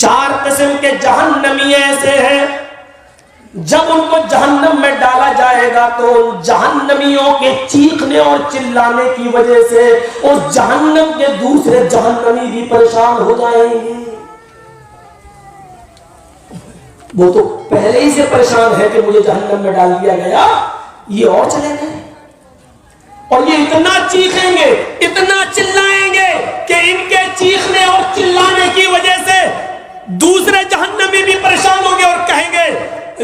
4 قسم کے جہنمی ایسے ہیں جب ان کو جہنم میں ڈالا جائے گا تو جہنمیوں کے چیخنے اور چلانے کی وجہ سے اس جہنم کے دوسرے جہنمی بھی پریشان ہو جائیں گے. وہ تو پہلے ہی سے پریشان ہے کہ مجھے جہنم میں ڈال دیا گیا, یہ اور چلے گئے اور یہ اتنا چیخیں گے, اتنا چلائیں گے کہ ان کے چیخنے اور چلانے کی وجہ سے دوسرے جہنمی بھی پریشان ہوں گے اور کہیں گے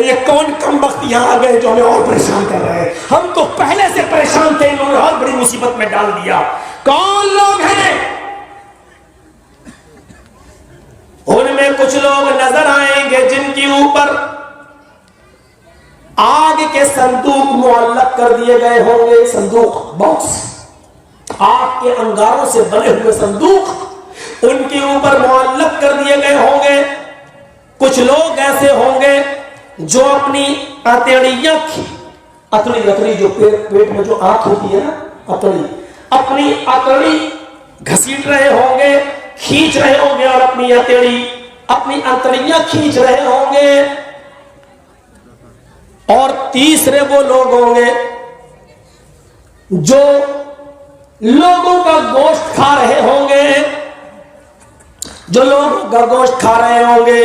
یہ کون کم وقت یہاں آ گئے جو ہمیں اور پریشان کر رہے ہیں, ہم تو پہلے سے پریشان تھے, انہوں نے اور بڑی مصیبت میں ڈال دیا. کون لوگ ہیں؟ ان میں کچھ لوگ نظر آئیں گے جن کے اوپر آگ کے صندوق معلق کر دیے گئے ہوں گے. صندوق, باکس, آگ کے انگاروں سے بنے ہوئے صندوق ان کے اوپر معلق کر دیے گئے ہوں گے. کچھ لوگ ایسے ہوں گے جو اپنی اتڑیاں, اتڑی جو پیٹ میں جو آنت ہوتی ہے نا, اتڑی, اپنی اتڑی گھسیٹ رہے ہوں گے, کھینچ رہے ہوں گے اور اپنی اتڑیاں کھینچ رہے ہوں گے. اور تیسرے وہ لوگ ہوں گے جو لوگوں کا گوشت کھا رہے ہوں گے, جو لوگوں کا گوشت کھا رہے ہوں گے.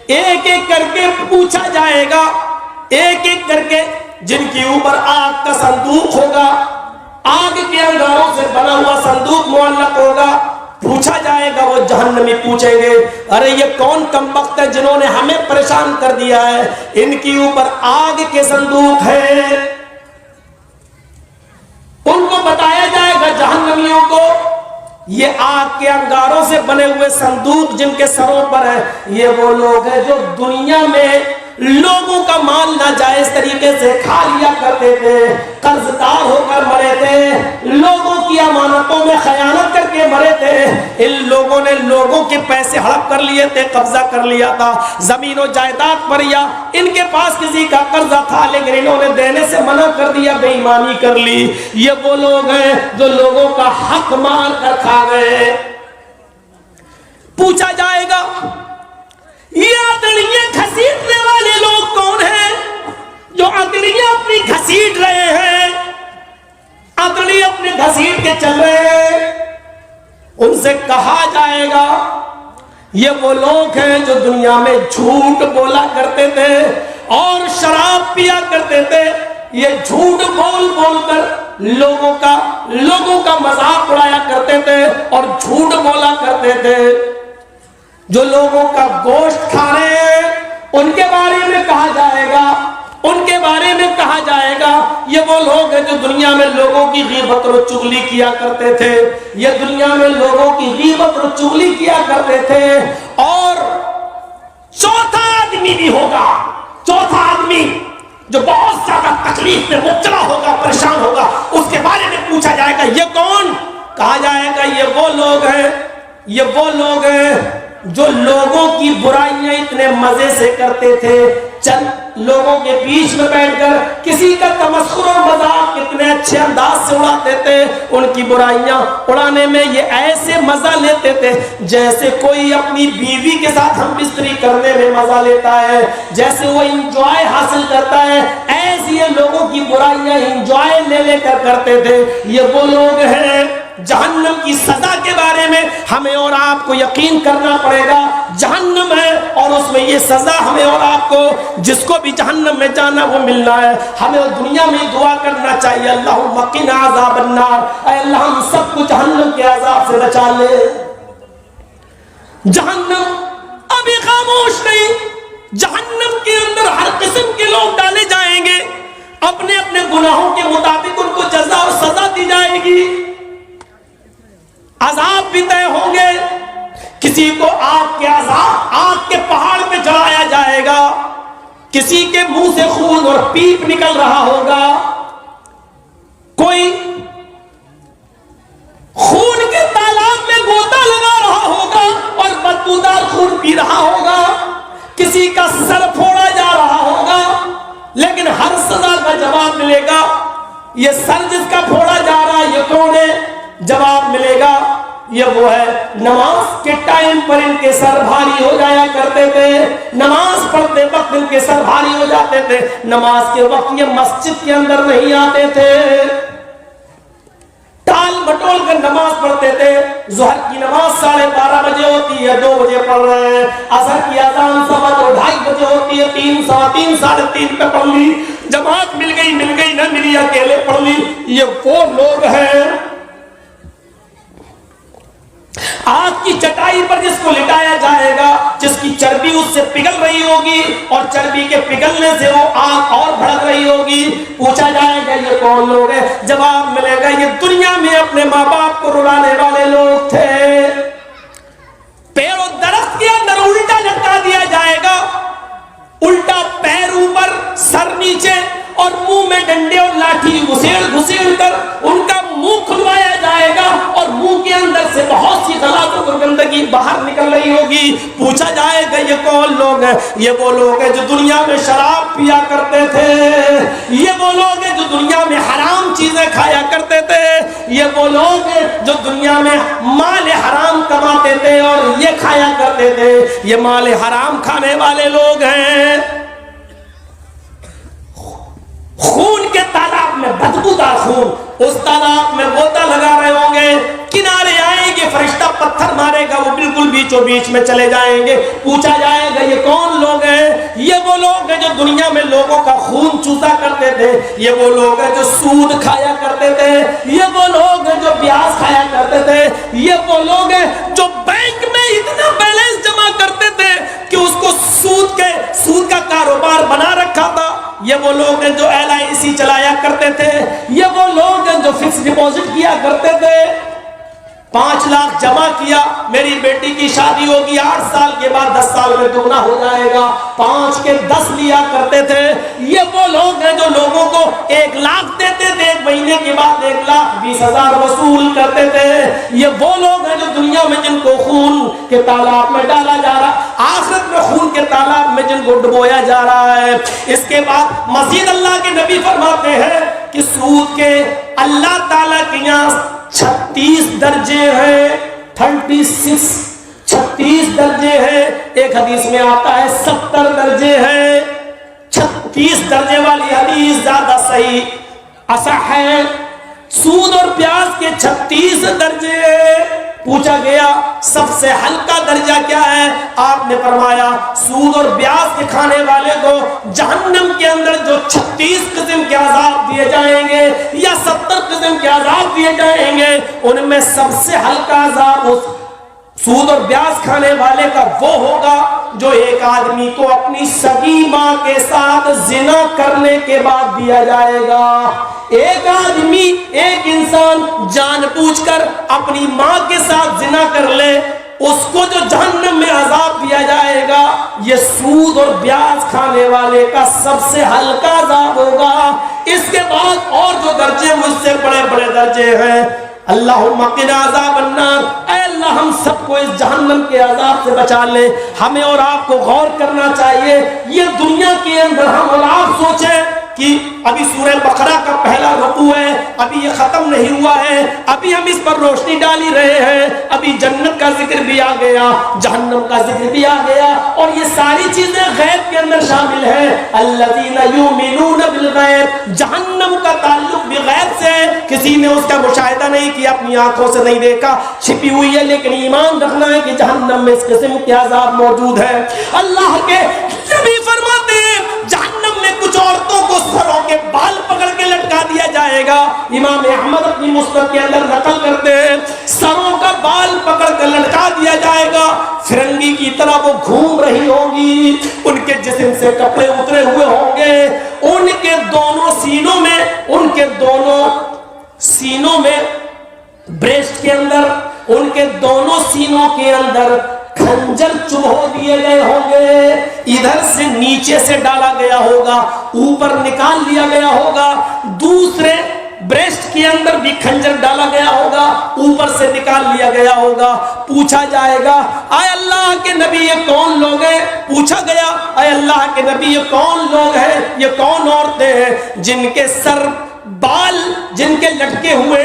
ایک ایک کر کے پوچھا جائے گا, ایک ایک کر کے جن کے اوپر آگ کا صندوق ہوگا, آگ کے انگاروں سے بنا ہوا صندوق معلق ہوگا, پوچھا جائے گا. وہ جہنمی پوچھیں گے ارے یہ کون کم وقت ہے جنہوں نے ہمیں پریشان کر دیا ہے, ان کے اوپر آگ کے صندوق ہے. ان کو بتایا جائے گا جہنمیوں کو یہ آگ کے انگاروں سے بنے ہوئے صندوق جن کے سروں پر ہے, یہ وہ لوگ ہیں جو دنیا میں لوگوں کا مال ناجائز طریقے سے کھا لیا کرتے تھے, قرض دار ہو کر مرے تھے, لوگوں کی امانتوں میں خیانت کر کے مرے تھے. ان لوگوں نے لوگوں کے پیسے ہڑپ کر لیے تھے, قبضہ کر لیا تھا زمین و جائیداد پر, یا ان کے پاس کسی کا قرضہ تھا لیکن انہوں نے دینے سے منع کر دیا, بے ایمانی کر لی. یہ وہ لوگ ہیں جو لوگوں کا حق مار کر کھا گئے. پوچھا جائے گا یہ اتڑیاں گھسیٹنے والے لوگ کون ہیں جو اتڑیاں اپنی گھسیٹ رہے ہیں, اتڑی اپنے گھسیٹ کے چل رہے ہیں. ان سے کہا جائے گا یہ وہ لوگ ہیں جو دنیا میں جھوٹ بولا کرتے تھے اور شراب پیا کرتے تھے. یہ جھوٹ بول بول کر لوگوں کا مذاق اڑایا کرتے تھے اور جھوٹ بولا کرتے تھے. جو لوگوں کا گوشت کھا رہے ہیں ان کے بارے میں کہا جائے گا, ان کے بارے میں کہا جائے گا یہ وہ لوگ ہیں جو دنیا میں لوگوں کی غیبت اور چغلی کیا کرتے تھے, یہ دنیا میں لوگوں کی غیبت اور چغلی کیا کرتے تھے. اور چوتھا آدمی بھی ہوگا, چوتھا آدمی جو بہت زیادہ تکلیف میں مبتلا ہوگا, پریشان ہوگا, اس کے بارے میں پوچھا جائے گا یہ کون؟ کہا جائے گا یہ وہ لوگ ہیں جو لوگوں کی برائیاں اتنے مزے سے کرتے تھے, چند لوگوں کے بیچ میں بیٹھ کر کسی کا تمسخر اور مذاق کتنے اچھے انداز سے اڑاتے تھے. ان کی برائیاں اڑانے میں یہ ایسے مزہ لیتے تھے جیسے کوئی اپنی بیوی کے ساتھ ہم بستری کرنے میں مزہ لیتا ہے, جیسے وہ انجوائے حاصل کرتا ہے, ایسے یہ لوگوں کی برائیاں انجوائے لے لے کر کرتے تھے. یہ وہ لوگ ہیں. جہنم کی سزا کے بارے میں ہمیں اور آپ کو یقین کرنا پڑے گا. جہنم ہے اور اس میں یہ سزا ہمیں اور آپ کو, جس کو بھی جہنم میں جانا وہ ملنا ہے. ہمیں دنیا میں دعا کرنا چاہیے اللہم قنا عذاب النار, اے اللہ ہم سب کو جہنم کے عذاب سے بچا لے. جہنم ابھی خاموش نہیں, جہنم کے اندر ہر قسم کے لوگ ڈالے جائیں گے, اپنے اپنے گناہوں کے مطابق ان کو جزا اور سزا دی جائے گی. عذاب بھی طے ہوں گے. کسی کو آگ کے عذاب, آگ کے پہاڑ پہ چڑھایا جائے گا, کسی کے منہ سے خون اور پیپ نکل رہا ہوگا, کوئی خون کے تالاب میں گوتا لگا رہا ہوگا اور بدبودار خون پی رہا ہوگا, کسی کا سر پھوڑا جا رہا ہوگا, لیکن ہر سزا کا جواب ملے گا. یہ سر جس کا پھوڑا جا رہا ہے یہ کون ہے؟ جواب ملے گا یہ وہ ہے نماز کے ٹائم پر ان کے سر بھاری ہو جایا کرتے تھے، نماز پڑھتے وقت ان کے سر بھاری ہو جاتے تھے، نماز کے وقت یہ مسجد کے اندر نہیں آتے تھے، ٹال مٹول کر نماز پڑھتے تھے۔ ظہر کی نماز 12:30 بجے ہوتی ہے، 2 بجے پڑھ رہے ہیں، عصر کی اذان 2:30 بجے ہوتی ہے، 3 سوا 3 ساڑھے 3 پہ پڑھ لی، جماعت مل گئی نہ ملی اکیلے پڑھ لی۔ یہ وہ لوگ ہیں آگ کی چٹائی پر جس کو لٹایا جائے گا، جس کی چربی اس سے پگھل رہی ہوگی اور چربی کے پگھلنے سے وہ آگ اور بھڑک رہی ہوگی، پوچھا جائے گا یہ کون لوگ ہیں؟ جواب ملے گا یہ دنیا میں اپنے ماں باپ کو رلانے والے لوگ تھے۔ پیڑ و درخت کے اندر الٹا لٹکا دیا جائے گا، الٹا پیر اوپر سر نیچے اور منہ میں ڈنڈے اور لاٹھی گھسیڑ کر ان کا منہ کھلوایا جائے گا اور منہ کے اندر سے بہت سی غلط اور گندگی باہر نکل رہی ہوگی۔ پوچھا جائے گا یہ کون لوگ ہیں؟ یہ وہ لوگ ہیں جو دنیا میں شراب پیا کرتے تھے، یہ وہ لوگ ہیں جو دنیا میں حرام چیزیں کھایا کرتے تھے، یہ وہ لوگ ہیں جو دنیا میں مال حرام کماتے تھے اور یہ کھایا کرتے تھے، یہ مال حرام کھانے والے لوگ ہیں۔ خون کے تالاب میں بدبودار خون، اس تالاب میں غوطہ لگا رہے ہوں گے، کنارے آئیں گے فرشتہ پتھر مارے گا، وہ بالکل بیچوں بیچ میں چلے جائیں گے۔ پوچھا جائے گا یہ کون لوگ ہیں؟ یہ وہ لوگ ہیں جو دنیا میں لوگوں کا خون چوسا کرتے تھے، یہ وہ لوگ ہیں جو سود کھایا کرتے تھے، یہ وہ لوگ ہیں جو پیاز کھایا کرتے تھے، یہ وہ لوگ ہیں جو بینک میں اتنا بیلنس جمع کرتے تھے کہ اس کو سود کا کاروبار بنا رکھا تھا، یہ وہ لوگ ہیں جو LIC چلایا کرتے تھے، یہ وہ لوگ ہیں جو فکس ڈپوزٹ کیا کرتے تھے۔ 5 لاکھ جمع کیا، میری بیٹی کی شادی ہوگی 8 سال کے بعد 10 سال میں دگنا ہو جائے گا، 5 کے 10 لیا کرتے تھے۔ یہ وہ لوگ ہیں جو لوگوں کو 1 لاکھ دیتے تھے، 1 مہینے کے بعد 1,20,000 وصول کرتے تھے۔ یہ وہ لوگ ہیں جو دنیا میں جن کو خون کے تالاب میں ڈالا جا رہا، آخرت میں خون کے تالاب میں جن کو ڈبویا جا رہا ہے۔ اس کے بعد مزید اللہ کے نبی فرماتے ہیں کہ سود کے اللہ تعالیٰ کے یہاں 36 درجے ہیں، 36 درجے ہیں، ایک حدیث میں آتا ہے 70 درجے ہیں۔ 36 درجے والی حدیث زیادہ صحیح اصح ہے۔ سود اور پیاز کے 36 درجے۔ پوچھا گیا سب سے ہلکا درجہ کیا ہے؟ آپ نے فرمایا سود اور پیاز کے کھانے والے کو جہنم کے اندر جو 36 قسم کے عذاب دیے جائیں گے یا 70 قسم کے عذاب دیے جائیں گے، ان میں سب سے ہلکا عذاب اس سود اور پیاز کھانے والے کا وہ ہوگا جو ایک آدمی کو اپنی سگی ماں کے ساتھ زنا کرنے کے بعد دیا جائے گا۔ ایک آدمی، ایک انسان جان بوجھ کر اپنی ماں کے ساتھ زنا کر لے، اس کو جو جہنم میں عذاب دیا جائے گا یہ سود اور پیاز کھانے والے کا سب سے ہلکا عذاب ہوگا۔ اس کے بعد اور جو درجے مجھ سے بڑے بڑے درجے ہیں، اللہم قنا عذاب النار، اے اللہ ہم سب کو اس جہنم کے عذاب سے بچا لے۔ ہمیں اور آپ کو غور کرنا چاہیے، یہ دنیا کے اندر ہم اور آپ سوچیں کہ ابھی سورہ بقرہ کا پہلا رکوع ہے، ابھی یہ ختم نہیں ہوا ہے، ابھی ہم اس پر روشنی ڈال ہی رہے ہیں، ابھی جنت کا ذکر بھی آ گیا، جہنم کا ذکر بھی آ گیا، اور یہ ساری چیزیں غیب کے اندر شامل ہیں۔ الذین یؤمنون بالغیب، جہنم کا تعلق بھی غیب سے ہے، کسی نے اس کا مشاہدہ نہیں کیا، اپنی آنکھوں سے نہیں دیکھا، چھپی ہوئی ہے، لیکن ایمان رکھنا ہے کہ جہنم میں اس قسم کے عذاب موجود ہے۔ اللہ کے نبی فرماتے ہیں جہنم میں کچھ عورتوں کو سروں کے بال پکڑ کے لٹکا دیا جائے گا۔ امام احمد اپنی مسند کے اندر نقل کرتے ہیں سروں کا بال پکڑ کر لٹکا دیا جائے گا، فرنگی کی طرح وہ گھوم رہی ہوں گی، ان کے جسم سے کپڑے اترے ہوئے ہوں گے، ان کے دونوں سینوں میں بریسٹ کے اندر، ان کے دونوں سینوں کے اندر خنجر چبھو دیے گئے ہوں گے، ادھر سے نیچے سے ڈالا گیا ہوگا، اوپر نکال لیا گیا ہوگا، دوسرے بریسٹ کے اندر بھی خنجر ڈالا گیا ہوگا، اوپر سے نکال لیا گیا ہوگا۔ پوچھا جائے گا اے اللہ کے نبی یہ کون لوگ ہیں؟ پوچھا گیا اے اللہ کے نبی یہ کون لوگ ہیں، یہ کون عورتیں ہیں جن کے سر بال جن کے لٹکے ہوئے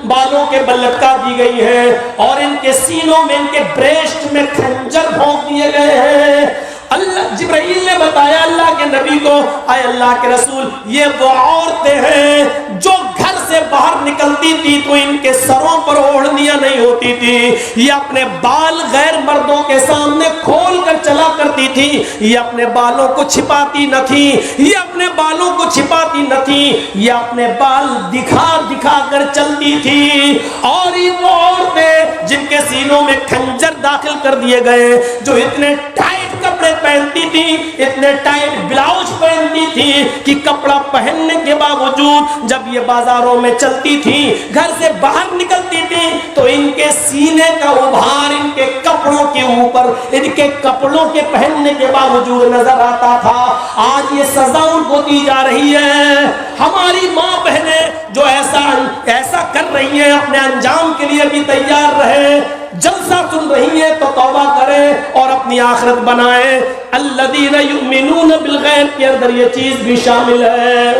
بالوں کے بل لٹکا دی گئی ہے، اور ان کے سینوں میں، ان کے بریسٹ میں خنجر بھونک دیے گئے ہیں۔ اللہ جبرائیل نے بتایا اللہ کے نبی کو، اے اللہ کے رسول، یہ وہ عورتیں ہیں جو گھر سے باہر نکلتی تھی تو ان کے سروں پر اوڑھنیاں نہیں ہوتی تھی، یہ اپنے بال غیر مردوں کے سامنے کھول کر چلا کرتی تھی، یہ اپنے بالوں کو چھپاتی نہ تھی، یہ اپنے بالوں کو چھپاتی نہ تھی، یہ اپنے بال دکھا دکھا کر چلتی تھی۔ اور یہ وہ عورتیں جن کے سینوں میں خنجر داخل کر دیے گئے، جو اتنے ٹائٹ کپڑے پہنتی تھی، اتنے ٹائٹ بلاؤز پہنتی تھی کہ کپڑا پہننے کے باوجود جب یہ بازاروں میں چلتی تھی، گھر سے باہر نکلتی تھی، تو ان کے سینے کا ابھار ان کے کپڑوں کے اوپر، ان کے کپڑوں کے پہننے کے باوجود نظر آتا تھا۔ آج یہ سزا ان کو دی جا رہی ہے۔ ہماری ماں بہنیں جو ایسا کر رہی ہیں، اپنے انجام کے لیے بھی تیار رہیں۔ جلسہ سن رہی ہے تو توبہ کریں اور اپنی آخرت بنائیں۔ الذین یؤمنون بالغیب کے اندر یہ چیز بھی شامل ہے۔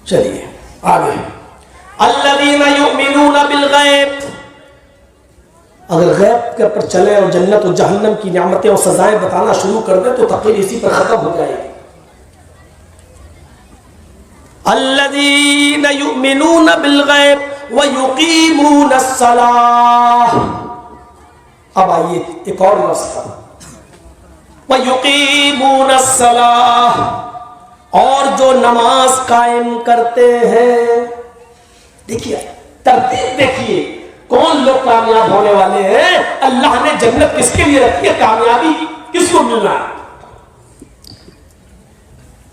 چلیے آگے، الذین یؤمنون بالغیب، اگر غیب کے اوپر چلے اور جنت و جہنم کی نعمتیں اور سزائیں بتانا شروع کر دیں تو تقریر اسی پر ختم ہو جائے گی۔ الذین یؤمنون بالغیب ویقیمون الصلاۃ۔ اب آئیے ایک اور لفظ کا، ویقیمون الصلاۃ، اور جو نماز قائم کرتے ہیں۔ دیکھیے ترتیب، دیکھیے کون لوگ کامیاب ہونے والے ہیں۔ اللہ نے جنت کس کے لیے رکھی ہے، کامیابی کس کو ملنا ہے۔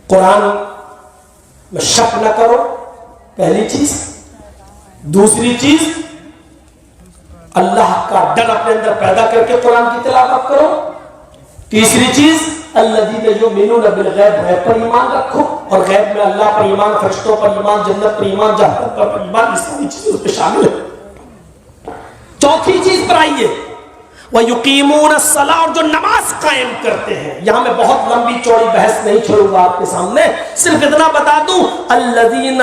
قرآن میں شک نہ کرو، پہلی چیز۔ دوسری چیز، اللہ کا ڈر اپنے اندر پیدا کر کے قرآن کی تلاوت کرو۔ تیسری چیز، الذین یؤمنون بالغیب، غیب پر ایمان رکھو، اور غیب میں اللہ پر ایمان، فرشتوں پر ایمان، جنت پر ایمان، جہنم پر ایمان، اس ساری چیزیں اس پہ شامل ہے۔ چوتھی چیز پر آئیے، وَيُقِيمُونَ الصَّلَاةَ، اور جو نماز قائم کرتے ہیں۔ یہاں میں بہت لمبی چوڑی بحث نہیں چھوڑوں گا آپ کے سامنے، صرف اتنا بتا دوں، الَّذِينَ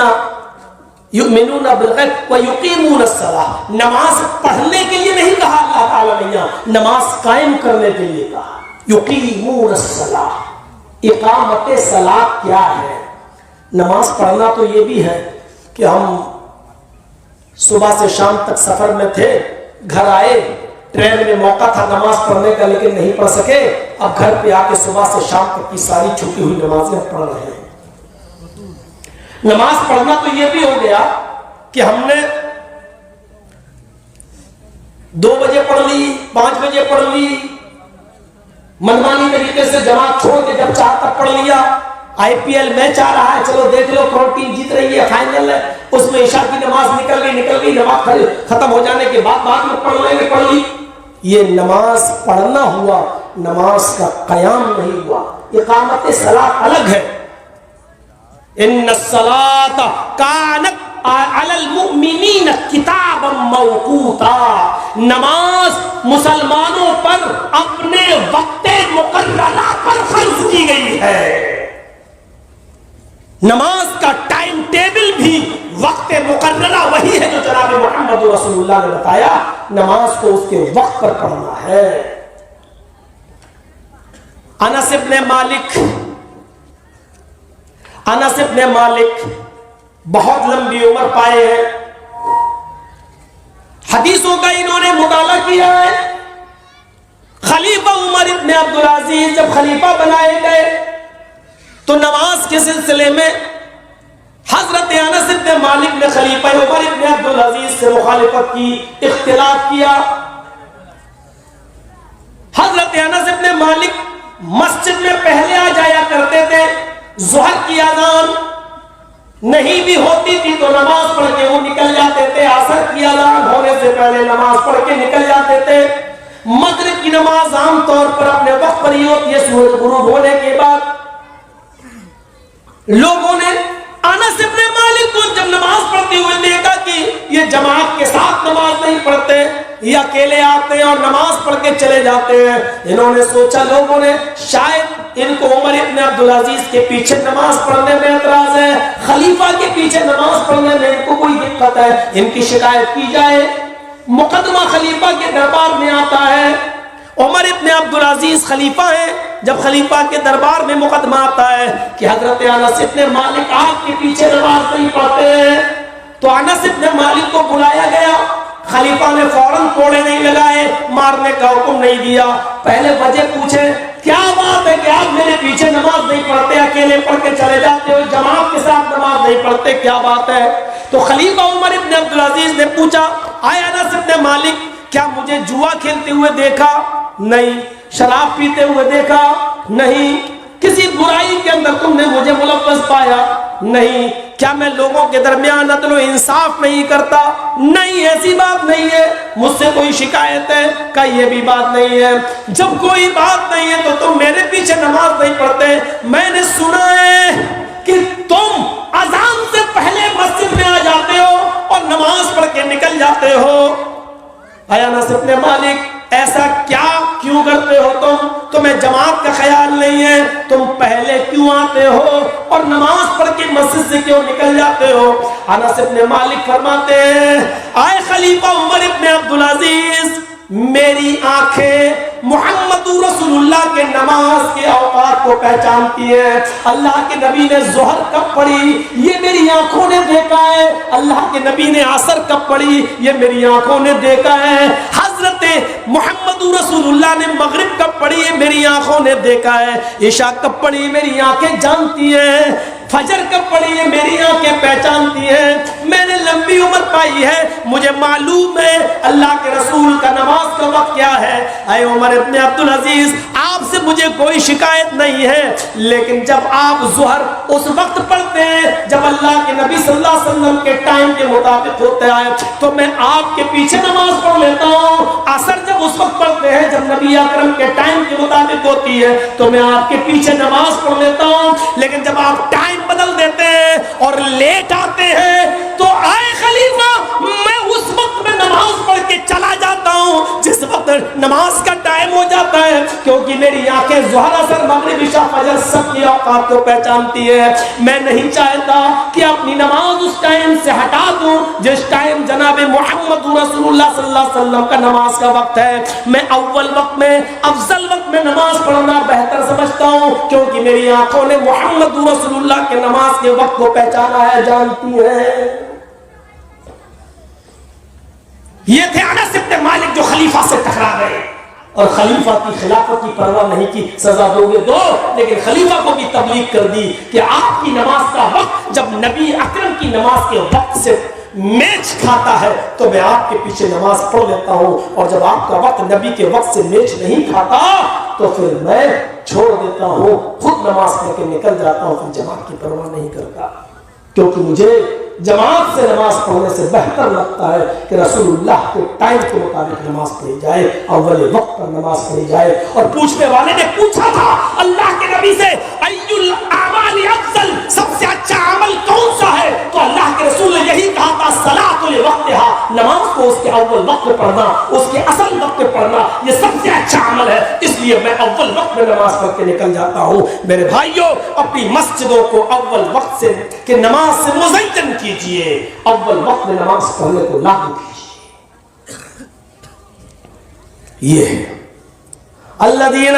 یؤمنون بالغیب ویقیمون الصلاۃ، نماز پڑھنے کے لیے نہیں کہا اللہ تعالیٰ نے، یہاں نماز قائم کرنے کے لیے کہا۔ یقیمون الصلاۃ، اقامت صلاۃ کیا ہے؟ نماز پڑھنا تو یہ بھی ہے کہ ہم صبح سے شام تک سفر میں تھے، گھر آئے، ٹرین میں موقع تھا نماز پڑھنے کا لیکن نہیں پڑھ سکے، اب گھر پہ آ کے صبح سے شام تک کی ساری چھٹی ہوئی نمازیں پڑھ رہے ہیں۔ نماز پڑھنا تو یہ بھی ہو گیا کہ ہم نے 2 بجے پڑھ لی، 5 بجے پڑھ لی، منمانی طریقے سے جماعت چھوڑ کے جب 4 تک پڑھ لیا۔ IPL میچ آ رہا ہے، چلو دیکھ لو، کون ٹیم جیت رہی ہے، فائنل ہے، اس میں عشاء کی نماز نکل گئی، نماز ختم ہو جانے کے بعد میں پڑھ لیں گے، پڑھ لی۔ یہ نماز پڑھنا ہوا، نماز کا قیام نہیں ہوا۔ اقامت صلاۃ الگ ہے۔ ان الصلاۃ کانت علی المؤمنین کتابا موقوتا، نماز مسلمانوں پر اپنے وقت مقررہ پر فرض کی گئی ہے۔ نماز کا ٹائم ٹیبل بھی وقت مقررہ وہی ہے جو جناب محمد رسول اللہ نے بتایا، نماز کو اس کے وقت پر پڑھنا ہے۔ انس ابن مالک بہت لمبی عمر پائے ہیں، حدیثوں کا انہوں نے مطالعہ کیا ہے۔ خلیفہ عمر ابن عبدالعزیز جب خلیفہ بنائے گئے تو نماز کے سلسلے میں حضرت انس ابن مالک نے خلیفہ عمر ابن عبدالعزیز سے مخالفت کی، اختلاف کیا۔ حضرت انس ابن مالک مسجد میں پہلے آ جایا کرتے تھے، ظہر کی اذان نہیں بھی ہوتی تھی تو نماز پڑھ کے وہ نکل جاتے تھے، عصر کی اذان ہونے سے پہلے نماز پڑھ کے نکل جاتے تھے، مغرب کی نماز عام طور پر اپنے وقت پر ہی ہوتی ہے سورج غروب ہونے کے بعد۔ لوگوں نے انس ابن مالک کو جب نماز پڑھتے ہوئے دیکھا کہ یہ جماعت کے ساتھ نماز نہیں پڑھتے، یہ اکیلے آتے ہیں اور نماز پڑھ کے چلے جاتے ہیں. انہوں نے سوچا لوگوں نے شاید ان کو عمر ابن عبدالعزیز کے پیچھے نماز پڑھنے میں اعتراض ہے, خلیفہ کے پیچھے نماز پڑھنے میں ان کو کوئی دقت ہے, ان کی شکایت کی جائے. مقدمہ خلیفہ کے دربار میں آتا ہے. عمر ابن عبدالعزیز خلیفہ ہیں. جب خلیفہ کے دربار میں مقدمہ آتا ہے کہ حضرت انس ابن مالک آپ کے پیچھے نماز نہیں پڑھتے ہیں, تو انس ابن مالک کو بلایا گیا. خلیفہ نے فوراً کوڑے نہیں لگائے, مارنے کا حکم نہیں دیا. پہلے وجہ پوچھے کیا بات ہے کہ آپ میرے پیچھے نماز نہیں پڑھتے, اکیلے پڑھ کے چلے جاتے ہو, جماعت کے ساتھ نماز نہیں پڑھتے, کیا بات ہے؟ تو خلیفہ عمر ابن عبدالعزیز نے پوچھا آئے انس ابن مالک کیا مجھے جوا کھیلتے ہوئے دیکھا؟ نہیں. شراب پیتے ہوئے دیکھا؟ نہیں. کسی برائی کے اندر تم نے مجھے ملوث پایا؟ نہیں. کیا میں لوگوں کے درمیان عدل و انصاف نہیں کرتا؟ نہیں, ایسی بات نہیں ہے. مجھ سے کوئی شکایت ہے؟ کہ یہ بھی بات نہیں ہے. جب کوئی بات نہیں ہے تو تم میرے پیچھے نماز نہیں پڑھتے. میں نے سنا ہے کہ تم اذان سے پہلے مسجد میں آ جاتے ہو اور نماز پڑھ کے نکل جاتے ہو. اے انس ابن مالک ایسا کیوں کرتے ہو تم؟ تمہیں جماعت کا خیال نہیں ہے, تم پہلے کیوں آتے ہو اور نماز پڑھ کے مسجد سے کیوں نکل جاتے ہو؟ انس ابن مالک فرماتے ہیں آئے خلیفہ عمر ابن عبدالعزیز, میری آنکھیں محمد رسول اللہ کے نماز کے اوقات کو پہچانتی ہیں. اللہ کے نبی نے ظہر کب پڑھی یہ میری آنکھوں نے دیکھا ہے. اللہ کے نبی نے عصر کب پڑھی یہ میری آنکھوں نے دیکھا ہے. حضرت محمد رسول اللہ نے مغرب کب پڑھی یہ میری آنکھوں نے دیکھا ہے. عشاء کب پڑھی میری آنکھیں جانتی ہیں. فجر کب پڑھی ہے میری آنکھیں پہچانتی ہیں. میں نے لمبی عمر پائی ہے, مجھے معلوم ہے اللہ کے رسول کا نماز کا وقت کیا ہے. اے عمر ابن عبدالعزیز آپ سے مجھے کوئی شکایت نہیں ہے, لیکن جب آپ ظہر اس وقت پڑھتے ہیں جب اللہ کے نبی صلی اللہ علیہ وسلم کے ٹائم کے مطابق ہوتا ہے تو میں آپ کے پیچھے نماز پڑھ لیتا ہوں. عصر جب اس وقت پڑھتے ہیں جب نبی اکرم کے ٹائم کے مطابق ہوتی ہے تو میں آپ کے پیچھے نماز پڑھ لیتا ہوں. لیکن جب آپ ٹائم بدل دیتے ہیں اور لیٹ آتے ہیں تو آئے خلیفہ میں اس وقت میں نماز پڑھ کے چلا جاتا ہوں جس وقت نماز کا ٹائم ہو جاتا ہے, کیونکہ میری آنکھیں ظہر عصر مغرب عشاء فجر سب کی اوقات کو پہچانتی ہے. میں نہیں چاہتا کہ اپنی نماز اس ٹائم سے ہٹا دوں جس ٹائم جناب محمد رسول اللہ صلی اللہ علیہ وسلم کا نماز کا وقت ہے. میں اول وقت میں افضل وقت میں نماز پڑھنا بہتر سمجھتا ہوں, کیونکہ میری آنکھوں نے محمد رسول اللہ کے نماز کے وقت کو پہچانا ہے, جانتی ہے. یہ تھے انس ابن مالک جو خلیفہ سے ٹکرا گئے اور خلیفہ کی خلافت کی پرواہ نہیں کی. سزا دو گے دو, لیکن خلیفہ کو بھی تبلیغ کر دی کہ آپ کی نماز کا وقت جب نبی اکرم کی نماز کے وقت سے میچ کھاتا ہے تو میں آپ کے پیچھے نماز پڑھ لیتا ہوں, اور جب آپ کا وقت نبی کے وقت سے میچ نہیں کھاتا تو پھر میں چھوڑ دیتا ہوں, خود نماز پڑھ کے نکل جاتا ہوں, پھر جماعت کی پرواہ نہیں کرتا. کیونکہ مجھے جماعت سے نماز پڑھنے سے بہتر لگتا ہے کہ رسول اللہ کے ٹائم کے مطابق نماز پڑھی جائے, اول وقت پر نماز پڑھی جائے. اور پوچھنے والے نے پوچھا تھا اللہ کے نبی سے ای الاعمال افضل, سب سے اچھا عمل کون سا ہے؟ تو اللہ کے رسول نے یہی کہا تھا صلاۃ لوقتہا, نماز کو اس کے اول وقت میں پڑھنا, اس کے اصل وقت میں پڑھنا یہ سب سے اچھا عمل ہے. اس لیے میں اول وقت میں نماز پڑھ کے نکل جاتا ہوں. میرے بھائیوں اپنی مسجدوں کو اول وقت سے کہ نماز سے مزین کیجئے, اول وقت میں نماز پڑھنے کو لاگو کیجئے. یہ ہے الذین